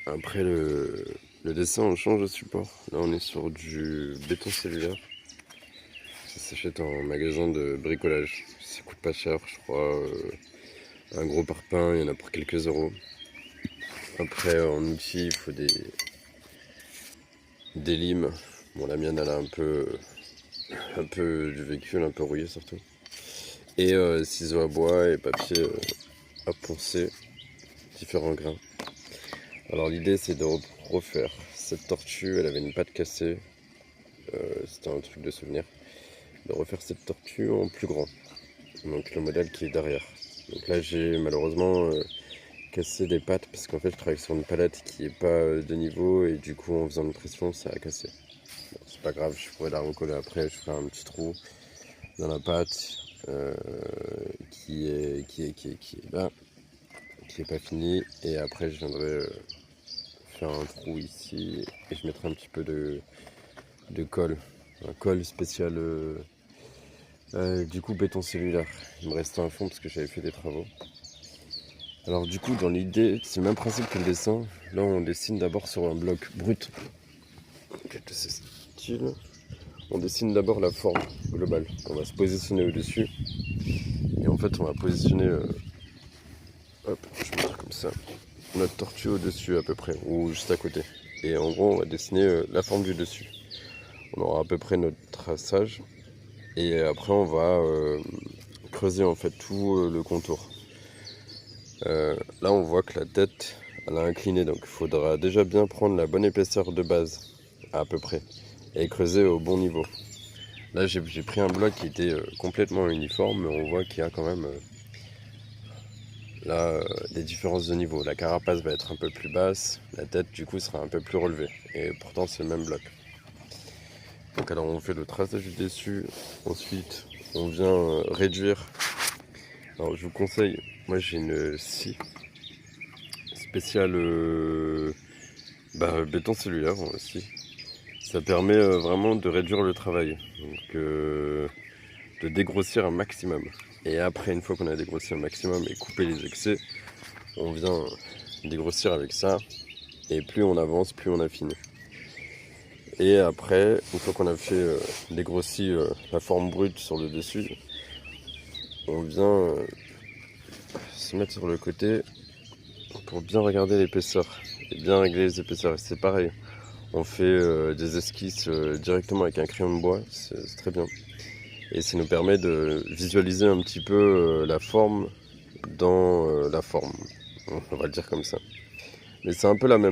Après le dessin, on change de support. Là, on est sur du béton cellulaire. Ça s'achète en magasin de bricolage. Ça coûte pas cher, je crois. Un gros parpaing, il y en a pour quelques euros. Après, en outil, il faut des limes. Bon, la mienne, elle a un peu du véhicule, un peu rouillé surtout. Et ciseaux à bois et papier à poncer, différents grains. Alors l'idée c'est de refaire cette tortue, elle avait une patte cassée, c'était un truc de souvenir, de refaire cette tortue en plus grand, donc le modèle qui est derrière. Donc là j'ai malheureusement cassé des pattes parce qu'en fait je travaille sur une palette qui est pas de niveau et du coup en faisant une pression ça a cassé. Bon, c'est pas grave, je pourrais la recoller après, je ferai un petit trou dans la pâte qui est là, qui est pas fini, et après je viendrai faire un trou ici et je mettrai un petit peu de colle, un colle spécial du coup béton cellulaire. Il me restait un fond parce que j'avais fait des travaux. Alors du coup dans l'idée c'est le même principe que le dessin. Là on dessine d'abord sur un bloc brut. De ce style. On dessine d'abord la forme globale. On va se positionner au-dessus. Et en fait on va positionner hop, je vais mettre comme ça notre tortue au-dessus à peu près, ou juste à côté. Et en gros on va dessiner la forme du dessus. On aura à peu près notre traçage. Et après on va creuser en fait tout le contour. Là on voit que la tête elle a incliné, donc il faudra déjà bien prendre la bonne épaisseur de base à peu près et creuser au bon niveau. Là j'ai pris un bloc qui était complètement uniforme, mais on voit qu'il y a quand même là des différences de niveau. La carapace va être un peu plus basse, la tête du coup sera un peu plus relevée, et pourtant c'est le même bloc. Donc alors on fait le traçage du dessus, ensuite on vient réduire. Alors je vous conseille, moi j'ai une scie spéciale béton cellulaire aussi. Ça permet vraiment de réduire le travail, donc de dégrossir un maximum. Et après, une fois qu'on a dégrossi un maximum et coupé les excès, on vient dégrossir avec ça. Et plus on avance, plus on affine. Et après, une fois qu'on a fait dégrossi la forme brute sur le dessus, on vient se mettre sur le côté pour bien regarder l'épaisseur et bien régler les épaisseurs. Et c'est pareil, on fait des esquisses directement avec un crayon de bois, c'est très bien. Et ça nous permet de visualiser un petit peu la forme dans la forme, on va le dire comme ça. Mais c'est un peu la même